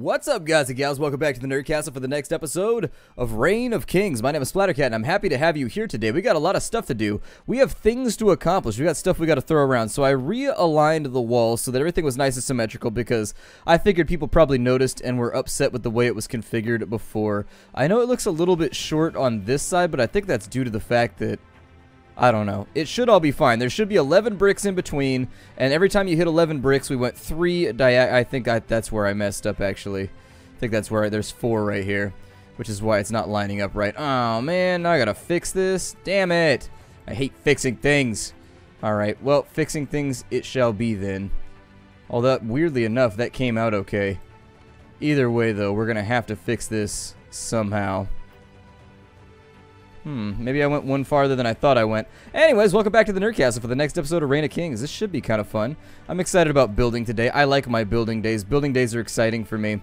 What's up, guys and gals? Welcome back to the Nerd Castle for the next episode of Reign of Kings. My name is Splattercat, and I'm happy to have you here today. We got a lot of stuff to do. We have things to accomplish. We got stuff we got to throw around. So I realigned the walls so that everything was nice and symmetrical because I figured people probably noticed and were upset with the way it was configured before. I know it looks a little bit short on this side, but I think that's due to the fact that I don't know. It should all be fine. There should be 11 bricks in between, and every time you hit 11 bricks, we went 3 I think that's where I messed up, actually. I think that's where there's 4 right here, which is why it's not lining up right. Oh, man, now I gotta fix this. Damn it. I hate fixing things. Alright, well, fixing things it shall be then. Although, weirdly enough, that came out okay. Either way, though, we're gonna have to fix this somehow. Maybe I went one farther than I thought I went. Anyways, welcome back to the Nerd Castle for the next episode of Reign of Kings. This should be kind of fun. I'm excited about building today. I like my building days. Building days are exciting for me.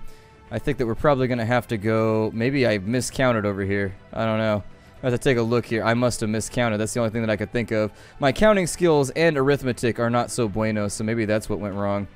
I think that we're probably going to have to go... Maybe I miscounted over here. I don't know. I have to take a look here. I must have miscounted. That's the only thing that I could think of. My counting skills and arithmetic are not so bueno, so maybe that's what went wrong.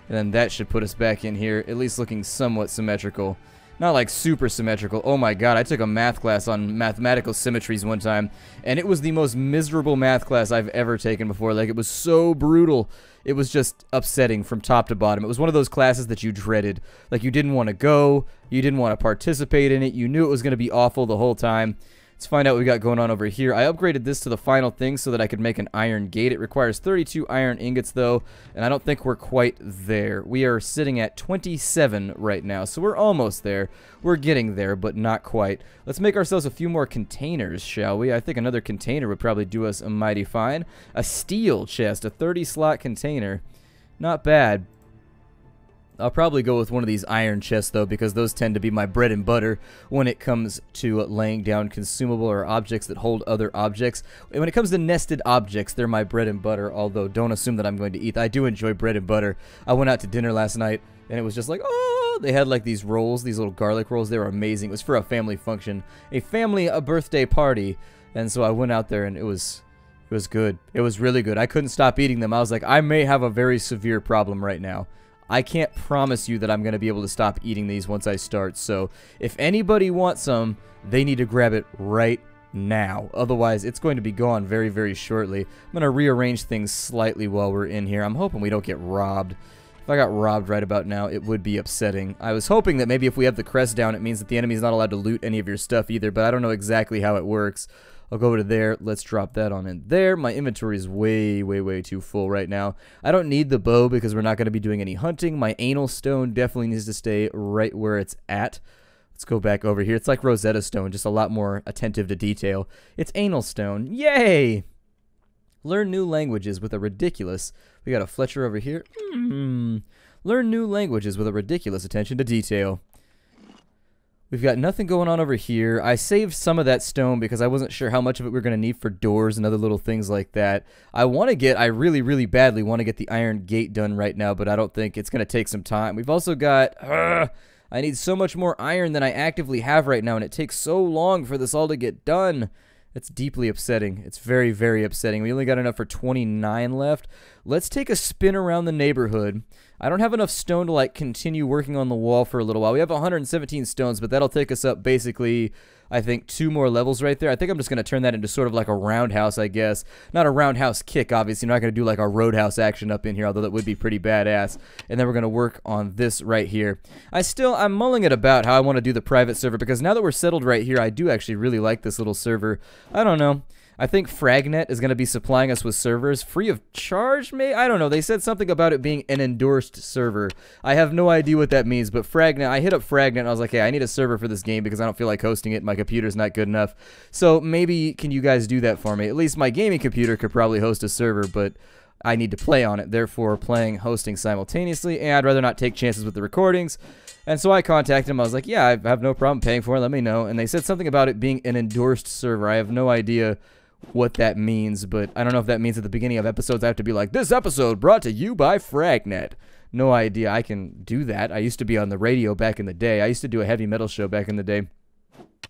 And then that should put us back in here, at least looking somewhat symmetrical. Not like super symmetrical. Oh my god, I took a math class on mathematical symmetries one time, and it was the most miserable math class I've ever taken before. Like, it was so brutal. It was just upsetting from top to bottom. It was one of those classes that you dreaded. Like, you didn't want to go, you didn't want to participate in it, you knew it was going to be awful the whole time. Let's find out what we got going on over here. I upgraded this to the final thing so that I could make an iron gate. It requires 32 iron ingots, though, and I don't think we're quite there. We are sitting at 27 right now, so we're almost there. We're getting there, but not quite. Let's make ourselves a few more containers, shall we? I think another container would probably do us a mighty fine. A steel chest, a 30-slot container. Not bad. I'll probably go with one of these iron chests, though, because those tend to be my bread and butter when it comes to laying down consumable or objects that hold other objects. And when it comes to nested objects, they're my bread and butter, although don't assume that I'm going to eat. I do enjoy bread and butter. I went out to dinner last night, and it was just like, oh, they had like these rolls, these little garlic rolls. They were amazing. It was for a family function, a birthday party, and so I went out there, and it was good. It was really good. I couldn't stop eating them. I was like, I may have a very severe problem right now. I can't promise you that I'm going to be able to stop eating these once I start, so if anybody wants some, they need to grab it right now. Otherwise, it's going to be gone very, very shortly. I'm going to rearrange things slightly while we're in here. I'm hoping we don't get robbed. If I got robbed right about now, it would be upsetting. I was hoping that maybe if we have the crest down, it means that the enemy's not allowed to loot any of your stuff either, but I don't know exactly how it works. I'll go over to there. Let's drop that on in there. My inventory is way, way, way too full right now. I don't need the bow because we're not going to be doing any hunting. My anal stone definitely needs to stay right where it's at. Let's go back over here. It's like Rosetta Stone, just a lot more attentive to detail. It's anal stone. Yay! Learn new languages with a ridiculous... We got a Fletcher over here. Learn new languages with a ridiculous attention to detail. We've got nothing going on over here. I saved some of that stone because I wasn't sure how much of it we were going to need for doors and other little things like that. I really, really badly want to get the iron gate done right now, but I don't think it's going to take some time. We've also got... I need so much more iron than I actively have right now, and it takes so long for this all to get done. It's deeply upsetting. It's very, very upsetting. We only got enough for 29 left. Let's take a spin around the neighborhood. I don't have enough stone to, like, continue working on the wall for a little while. We have 117 stones, but that'll take us up basically, I think, 2 more levels right there. I think I'm just going to turn that into sort of like a roundhouse, I guess. Not a roundhouse kick, obviously. I'm not going to do like a roadhouse action up in here, although that would be pretty badass. And then we're going to work on this right here. I'm mulling it about how I want to do the private server, because now that we're settled right here, I do actually really like this little server. I don't know. I think Fragnet is going to be supplying us with servers free of charge, maybe? I don't know. They said something about it being an endorsed server. I have no idea what that means, but Fragnet, I hit up Fragnet and I was like, hey, I need a server for this game because I don't feel like hosting it. My computer's not good enough. So maybe can you guys do that for me? At least my gaming computer could probably host a server, but I need to play on it. Therefore, hosting simultaneously, and I'd rather not take chances with the recordings. And so I contacted them. I was like, yeah, I have no problem paying for it. Let me know. And they said something about it being an endorsed server. I have no idea what that means, but I don't know if that means at the beginning of episodes I have to be like, this episode brought to you by Fragnet. No idea. I can do that. I used to be on the radio back in the day. I used to do a heavy metal show back in the day,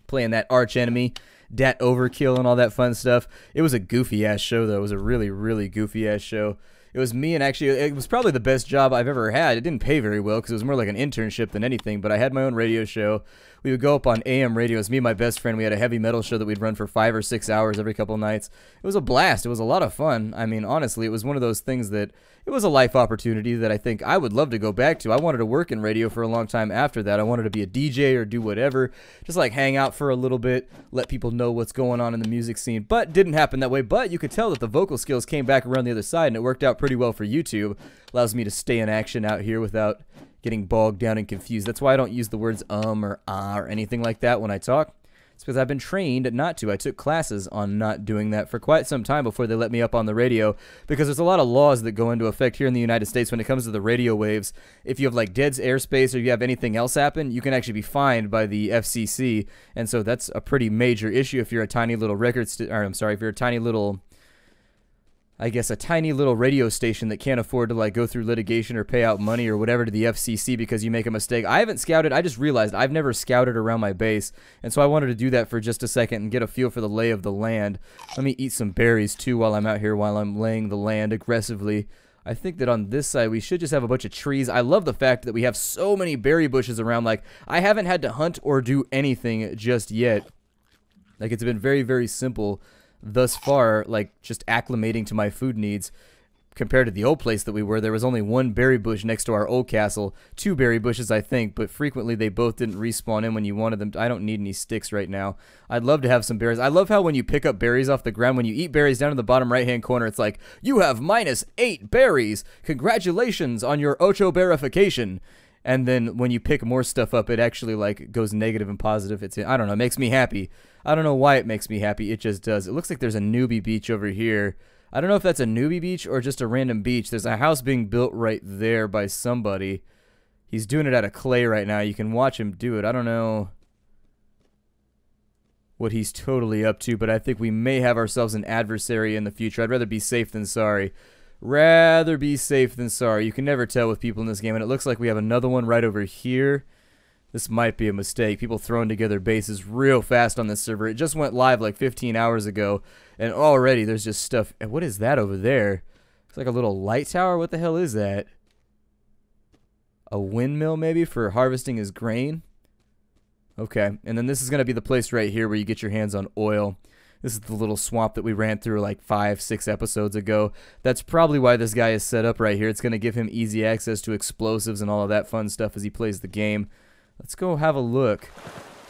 playing that arch enemy, Dat Overkill, and all that fun stuff. It was a goofy ass show, though. It was a really, really goofy ass show. It was me, and actually, it was probably the best job I've ever had. It didn't pay very well because it was more like an internship than anything, but I had my own radio show. We would go up on AM radios. Me and my best friend, we had a heavy metal show that we'd run for 5 or 6 hours every couple of nights. It was a blast. It was a lot of fun. I mean, honestly, it was one of those things that it was a life opportunity that I think I would love to go back to. I wanted to work in radio for a long time after that. I wanted to be a DJ or do whatever, just like hang out for a little bit, let people know what's going on in the music scene, but didn't happen that way. But you could tell that the vocal skills came back around the other side, and it worked out pretty well for YouTube. Allows me to stay in action out here without getting bogged down and confused. That's why I don't use the words or ah or anything like that when I talk. It's because I've been trained not to. I took classes on not doing that for quite some time before they let me up on the radio, because there's a lot of laws that go into effect here in the United States when it comes to the radio waves. If you have like dead airspace or you have anything else happen, you can actually be fined by the FCC, and so that's a pretty major issue if you're a tiny little if you're a tiny little, I guess, a tiny little radio station that can't afford to like go through litigation or pay out money or whatever to the FCC because you make a mistake. I haven't scouted. I just realized I've never scouted around my base, and so I wanted to do that for just a second and get a feel for the lay of the land. Let me eat some berries too while I'm out here, while I'm laying the land aggressively. I think that on this side we should just have a bunch of trees. I love the fact that we have so many berry bushes around. Like, I haven't had to hunt or do anything just yet. Like, it's been very, very simple thus far, like just acclimating to my food needs. Compared to the old place that we were, there was only one berry bush next to our old castle. 2 berry bushes, I think, but frequently they both didn't respawn in when you wanted them. I don't need any sticks right now. I'd love to have some berries. I love how when you pick up berries off the ground, when you eat berries down in the bottom right-hand corner, it's like, you have -8 berries. Congratulations on your ocho berrification. And then when you pick more stuff up, it actually like goes negative and positive. I don't know, it makes me happy. I don't know why it makes me happy. It just does. It looks like there's a newbie beach over here. I don't know if that's a newbie beach or just a random beach. There's a house being built right there by somebody. He's doing it out of clay right now. You can watch him do it. I don't know what he's totally up to, but I think we may have ourselves an adversary in the future. I'd rather be safe than sorry. Rather be safe than sorry. You can never tell with people in this game, and it looks like we have another one right over here. This might be a mistake. People throwing together bases real fast on this server. It just went live like 15 hours ago, and already there's just stuff. And what is that over there? It's like a little light tower. What the hell is that? A windmill maybe for harvesting his grain? Okay, and then this is going to be the place right here where you get your hands on oil. This is the little swamp that we ran through like 5-6 episodes ago. That's probably why this guy is set up right here. It's going to give him easy access to explosives and all of that fun stuff as he plays the game. Let's go have a look.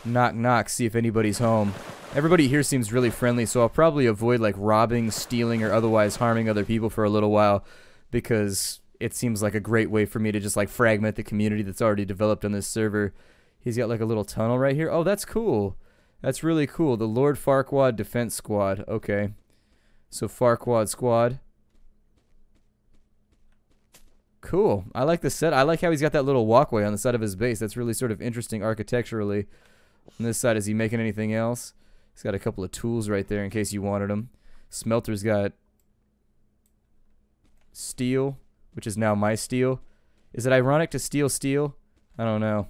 Knock, knock, see if anybody's home. Everybody here seems really friendly, so I'll probably avoid like robbing, stealing, or otherwise harming other people for a little while, because it seems like a great way for me to just like fragment the community that's already developed on this server. He's got like a little tunnel right here. Oh, that's cool. That's really cool. The Lord Farquaad Defense Squad. Okay. So Farquaad Squad. Cool. I like the set. I like how he's got that little walkway on the side of his base. That's really sort of interesting architecturally. On this side, is he making anything else? He's got a couple of tools right there in case you wanted them. Smelter's got steel, which is now my steel. Is it ironic to steal steel? I don't know.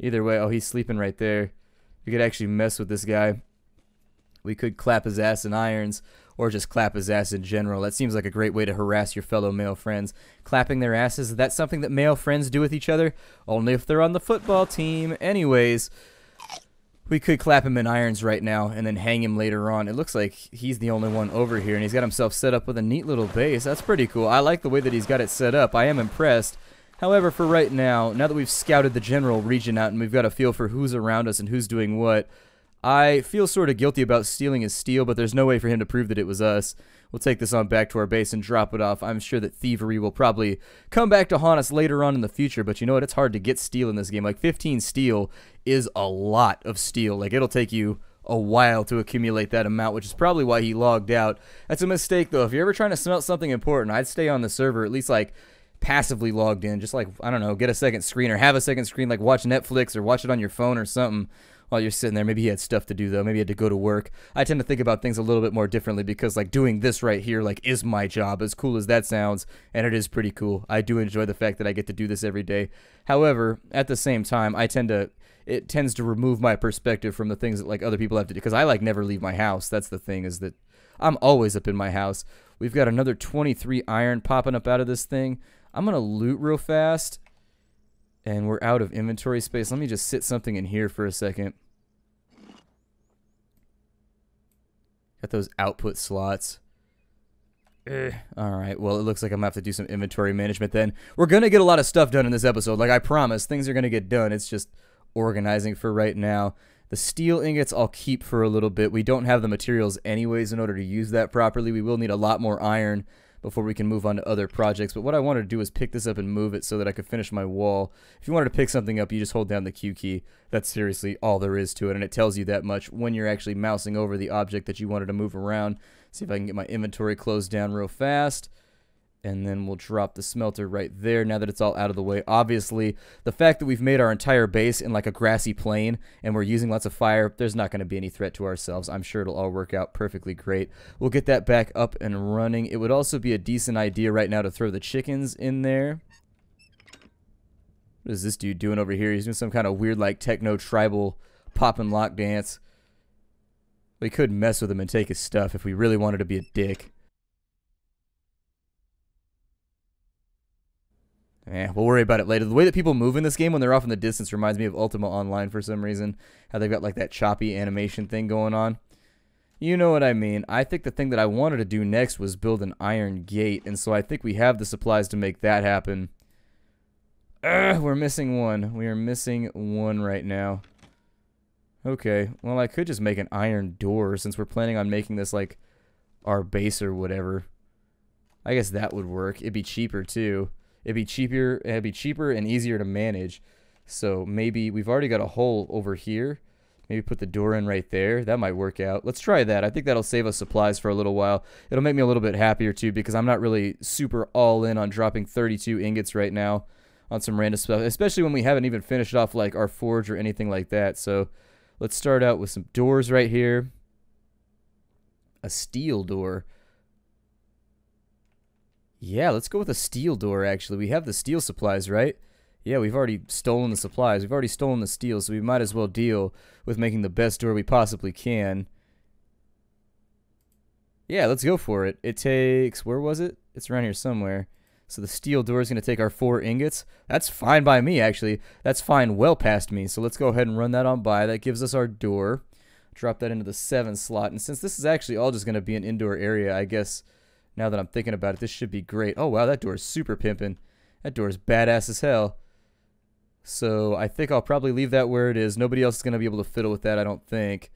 Either way, oh, he's sleeping right there. We could actually mess with this guy. We could clap his ass in irons, or just clap his ass in general. That seems like a great way to harass your fellow male friends. Clapping their asses, is that something that male friends do with each other? Only if they're on the football team. Anyways, we could clap him in irons right now and then hang him later on. It looks like he's the only one over here, and he's got himself set up with a neat little base. That's pretty cool. I like the way that he's got it set up. I am impressed. However, for right now, now that we've scouted the general region out and we've got a feel for who's around us and who's doing what, I feel sort of guilty about stealing his steel, but there's no way for him to prove that it was us. We'll take this on back to our base and drop it off. I'm sure that thievery will probably come back to haunt us later on in the future, but you know what? It's hard to get steel in this game. Like, 15 steel is a lot of steel. Like, it'll take you a while to accumulate that amount, which is probably why he logged out. That's a mistake, though. If you're ever trying to smelt something important, I'd stay on the server, at least, like, passively logged in. Just, like, I don't know, get a second screen or have a second screen, like, watch Netflix or watch it on your phone or something while you're sitting there. Maybe he had stuff to do, though. Maybe he had to go to work. I tend to think about things a little bit more differently because, like, doing this right here, like, is my job, as cool as that sounds, and it is pretty cool. I do enjoy the fact that I get to do this every day. However, at the same time, it tends to remove my perspective from the things that, like, other people have to do, because I, like, never leave my house. That's the thing, is that I'm always up in my house. We've got another 23 iron popping up out of this thing. I'm going to loot real fast. And we're out of inventory space. Let me just sit something in here for a second. Got those output slots. Alright, well, it looks like I'm going to have to do some inventory management then. We're going to get a lot of stuff done in this episode. Like I promised, things are going to get done. It's just organizing for right now. The steel ingots I'll keep for a little bit. We don't have the materials anyways in order to use that properly. We will need a lot more iron before we can move on to other projects. But what I wanted to do is pick this up and move it so that I could finish my wall. If you wanted to pick something up, you just hold down the Q key. That's seriously all there is to it, and it tells you that much when you're actually mousing over the object that you wanted to move around. See if I can get my inventory closed down real fast. And then we'll drop the smelter right there now that it's all out of the way. Obviously, the fact that we've made our entire base in like a grassy plain and we're using lots of fire, there's not going to be any threat to ourselves. I'm sure it'll all work out perfectly great. We'll get that back up and running. It would also be a decent idea right now to throw the chickens in there. What is this dude doing over here? He's doing some kind of weird like techno tribal pop and lock dance. We could mess with him and take his stuff if we really wanted to be a dick. We'll worry about it later. The way that people move in this game when they're off in the distance reminds me of Ultima Online for some reason. How they've got like that choppy animation thing going on. You know what I mean. I think the thing that I wanted to do next was build an iron gate. And so I think we have the supplies to make that happen. We're missing one. We are missing one right now. Okay. Well, I could just make an iron door since we're planning on making this like our base or whatever. I guess that would work. It'd be cheaper too. It'd be cheaper and easier to manage. So maybe we've already got a hole over here. Maybe put the door in right there. That might work out. Let's try that. I think that'll save us supplies for a little while. It'll make me a little bit happier too because I'm not really super all in on dropping 32 ingots right now on some random stuff, especially when we haven't even finished off like our forge or anything like that. So let's start out with some doors right here. A steel door. Yeah, let's go with a steel door, actually. We have the steel supplies, right? Yeah, we've already stolen the supplies. We've already stolen the steel, so we might as well deal with making the best door we possibly can. Yeah, let's go for it. It takes... Where was it? It's around here somewhere. So the steel door is going to take our 4 ingots. That's fine by me, actually. That's fine well past me. So let's go ahead and run that on by. That gives us our door. Drop that into the 7 slot. And since this is actually all just going to be an indoor area, I guess... Now that I'm thinking about it, this should be great. Oh, wow, that door is super pimpin'. That door is badass as hell. So I think I'll probably leave that where it is. Nobody else is going to be able to fiddle with that, I don't think.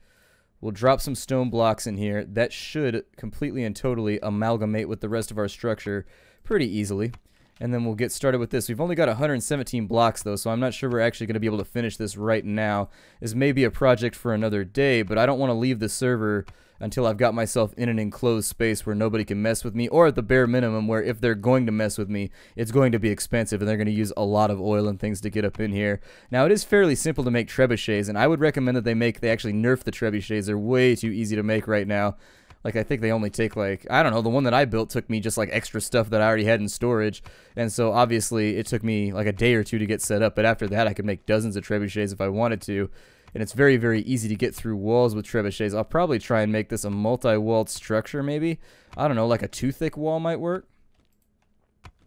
We'll drop some stone blocks in here. That should completely and totally amalgamate with the rest of our structure pretty easily. And then we'll get started with this. We've only got 117 blocks, though, so I'm not sure we're actually going to be able to finish this right now. This may be a project for another day, but I don't want to leave the server until I've got myself in an enclosed space where nobody can mess with me, or at the bare minimum where if they're going to mess with me, it's going to be expensive and they're going to use a lot of oil and things to get up in here. Now, it is fairly simple to make trebuchets, and I would recommend that they actually nerf the trebuchets. They're way too easy to make right now. Like, I think they only take, like, I don't know, the one that I built took me just, like, extra stuff that I already had in storage. And so, obviously, it took me, like, a day or two to get set up. But after that, I could make dozens of trebuchets if I wanted to. And it's very, very easy to get through walls with trebuchets. I'll probably try and make this a multi-walled structure, maybe. I don't know, like a 2-thick wall might work.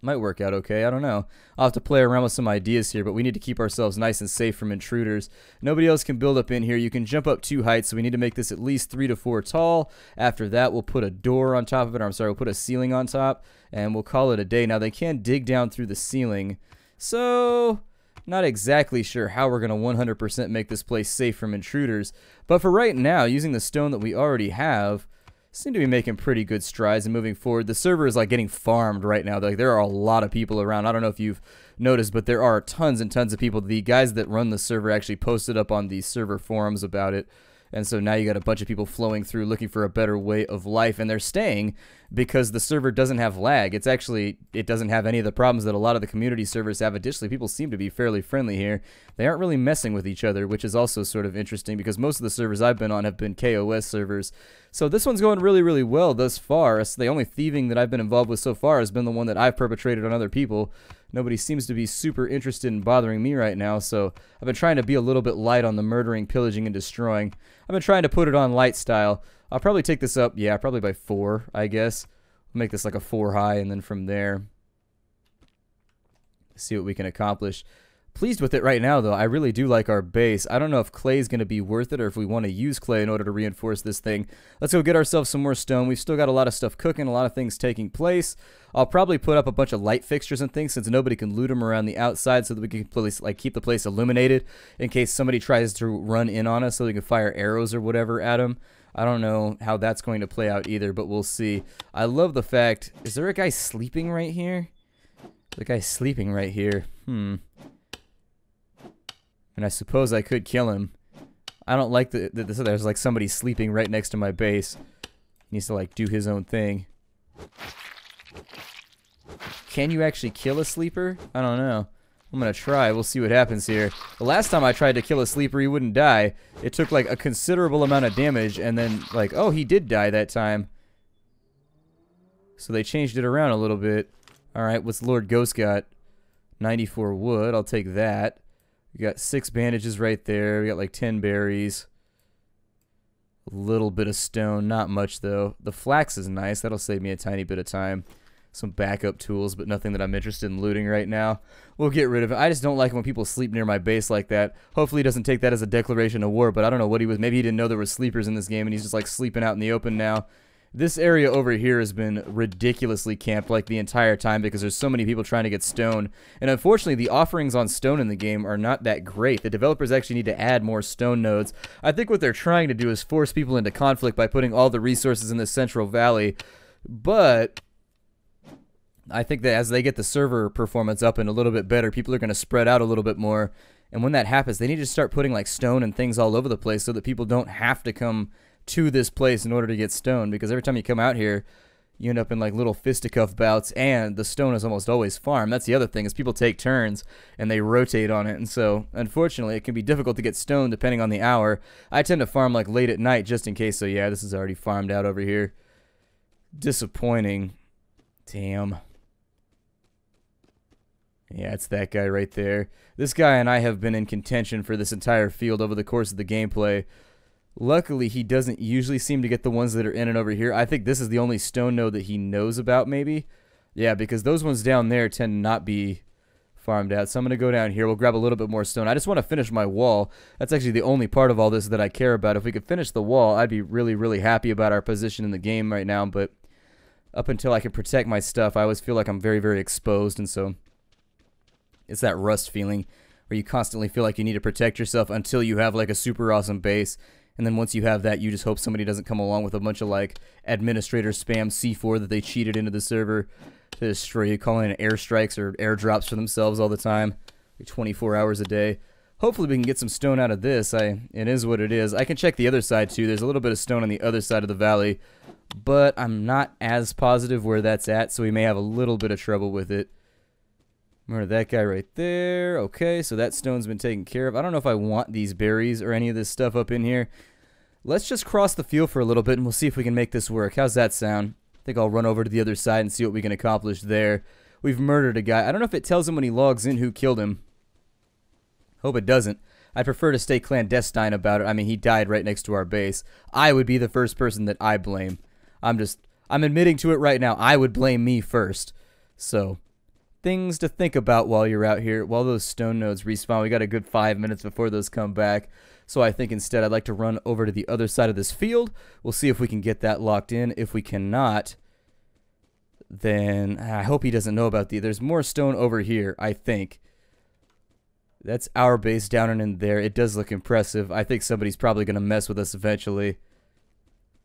Might work out okay, I don't know. I'll have to play around with some ideas here, but we need to keep ourselves nice and safe from intruders. Nobody else can build up in here. You can jump up 2 heights, so we need to make this at least 3 to 4 tall. After that, we'll put a door on top of it, or I'm sorry, we'll put a ceiling on top, and we'll call it a day. Now, they can dig down through the ceiling, so... Not exactly sure how we're going to 100% make this place safe from intruders, but for right now, using the stone that we already have, seem to be making pretty good strides and moving forward. The server is like getting farmed right now. Like, there are a lot of people around. I don't know if you've noticed, but there are tons and tons of people. The guys that run the server actually posted up on the server forums about it. And so now you got a bunch of people flowing through looking for a better way of life, and they're staying because the server doesn't have lag. It's actually, it doesn't have any of the problems that a lot of the community servers have. Additionally, people seem to be fairly friendly here. They aren't really messing with each other, which is also sort of interesting because most of the servers I've been on have been KOS servers. So this one's going really, really well thus far. So the only thieving that I've been involved with so far has been the one that I've perpetrated on other people. Nobody seems to be super interested in bothering me right now, so I've been trying to be a little bit light on the murdering, pillaging, and destroying. I've been trying to put it on light style. I'll probably take this up, yeah, probably by 4, I guess. Make this like a 4 high, and then from there, see what we can accomplish. Pleased with it right now, though. I really do like our base. I don't know if clay is going to be worth it or if we want to use clay in order to reinforce this thing. Let's go get ourselves some more stone. We've still got a lot of stuff cooking, a lot of things taking place. I'll probably put up a bunch of light fixtures and things since nobody can loot them around the outside so that we can like keep the place illuminated in case somebody tries to run in on us so we can fire arrows or whatever at them. I don't know how that's going to play out either, but we'll see. I love the fact... Is there a guy sleeping right here? The guy's sleeping right here. And I suppose I could kill him. I don't like that there's like somebody sleeping right next to my base. He needs to like do his own thing. Can you actually kill a sleeper? I don't know. I'm gonna try. We'll see what happens here. The last time I tried to kill a sleeper, he wouldn't die. It took like a considerable amount of damage, and then like, oh, he did die that time. So they changed it around a little bit. Alright, what's Lord Ghost got? 94 wood. I'll take that. We got 6 bandages right there. We got like 10 berries. A little bit of stone. Not much, though. The flax is nice. That'll save me a tiny bit of time. Some backup tools, but nothing that I'm interested in looting right now. We'll get rid of it. I just don't like it when people sleep near my base like that. Hopefully he doesn't take that as a declaration of war, but I don't know what he was. Maybe he didn't know there were sleepers in this game, and he's just like sleeping out in the open now. This area over here has been ridiculously camped like the entire time because there's so many people trying to get stone. And unfortunately, the offerings on stone in the game are not that great. The developers actually need to add more stone nodes. I think what they're trying to do is force people into conflict by putting all the resources in the Central Valley. But I think that as they get the server performance up and a little bit better, people are going to spread out a little bit more. And when that happens, they need to start putting like stone and things all over the place so that people don't have to come to this place in order to get stone, because every time you come out here you end up in like little fisticuff bouts, and the stone is almost always farmed. That's the other thing, is people take turns and they rotate on it, and so unfortunately it can be difficult to get stone depending on the hour. I tend to farm like late at night just in case. So yeah, this is already farmed out over here. Disappointing. Damn. Yeah, it's that guy right there. This guy and I have been in contention for this entire field over the course of the gameplay. Luckily, he doesn't usually seem to get the ones that are in and over here. I think this is the only stone node that he knows about, maybe. Yeah, because those ones down there tend to not be farmed out. So I'm going to go down here. We'll grab a little bit more stone. I just want to finish my wall. That's actually the only part of all this that I care about. If we could finish the wall, I'd be really, really happy about our position in the game right now. But up until I can protect my stuff, I always feel like I'm very, very exposed. And so it's that rust feeling where you constantly feel like you need to protect yourself until you have like a super awesome base. And then once you have that, you just hope somebody doesn't come along with a bunch of like administrator spam C4 that they cheated into the server to destroy you, calling in airstrikes or airdrops for themselves all the time, like 24 hours a day. Hopefully we can get some stone out of this. It is what it is. I can check the other side too. There's a little bit of stone on the other side of the valley, but I'm not as positive where that's at, so we may have a little bit of trouble with it. Remember that guy right there. Okay, so that stone's been taken care of. I don't know if I want these berries or any of this stuff up in here. Let's just cross the field for a little bit and we'll see if we can make this work. How's that sound? I think I'll run over to the other side and see what we can accomplish there. We've murdered a guy. I don't know if it tells him when he logs in who killed him. Hope it doesn't. I'd prefer to stay clandestine about it. I mean, he died right next to our base. I would be the first person that I blame. I'm admitting to it right now. I would blame me first. So things to think about while you're out here. While those stone nodes respawn, we got a good 5 minutes before those come back. So I think instead I'd like to run over to the other side of this field. We'll see if we can get that locked in. If we cannot, then I hope he doesn't know about there's more stone over here, I think. That's our base down and in there. It does look impressive. I think somebody's probably going to mess with us eventually.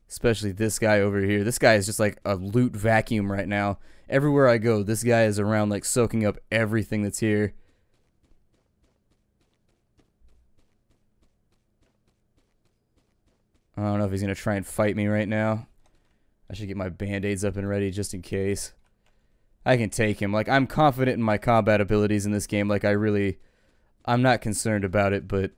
Especially this guy over here. This guy is just like a loot vacuum right now. Everywhere I go, this guy is around like soaking up everything that's here. I don't know if he's going to try and fight me right now. I should get my band-aids up and ready just in case. I can take him. Like, I'm confident in my combat abilities in this game. Like, I'm not concerned about it, but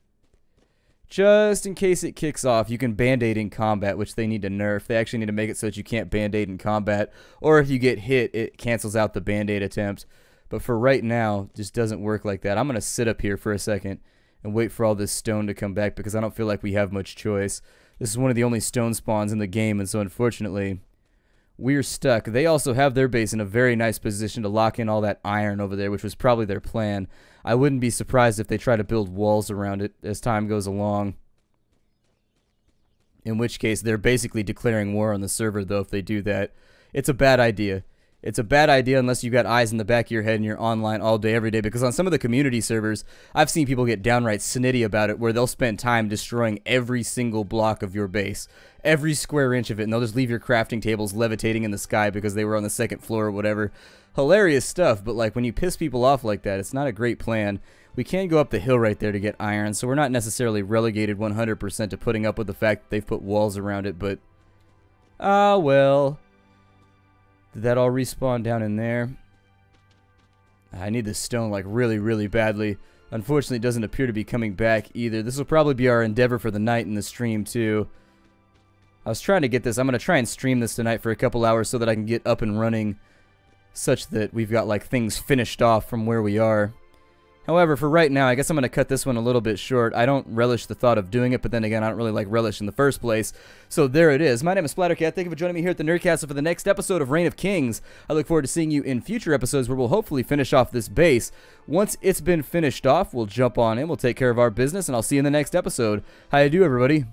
just in case it kicks off, you can band-aid in combat, which they need to nerf. They actually need to make it so that you can't band-aid in combat, or if you get hit, it cancels out the band-aid attempt. But for right now, just doesn't work like that. I'm going to sit up here for a second and wait for all this stone to come back because I don't feel like we have much choice. This is one of the only stone spawns in the game, and so unfortunately, we're stuck. They also have their base in a very nice position to lock in all that iron over there, which was probably their plan. I wouldn't be surprised if they try to build walls around it as time goes along. In which case, they're basically declaring war on the server, though, if they do that. It's a bad idea. It's a bad idea unless you've got eyes in the back of your head and you're online all day, every day. Because on some of the community servers, I've seen people get downright snitty about it, where they'll spend time destroying every single block of your base. Every square inch of it, and they'll just leave your crafting tables levitating in the sky because they were on the second floor or whatever. Hilarious stuff, but like when you piss people off like that, it's not a great plan. We can go up the hill right there to get iron, so we're not necessarily relegated 100% to putting up with the fact that they've put walls around it, but... ah, well... Did that all respawn down in there? I need this stone like really, really badly. Unfortunately, it doesn't appear to be coming back either. This will probably be our endeavor for the night in the stream too. I was trying to get this. I'm going to try and stream this tonight for a couple hours so that I can get up and running such that we've got like things finished off from where we are. However, for right now, I guess I'm going to cut this one a little bit short. I don't relish the thought of doing it, but then again, I don't really like relish in the first place. So there it is. My name is Splattercat. Thank you for joining me here at the Nerdcastle for the next episode of Reign of Kings. I look forward to seeing you in future episodes where we'll hopefully finish off this base. Once it's been finished off, we'll jump on in, we'll take care of our business, and I'll see you in the next episode. How you do, everybody?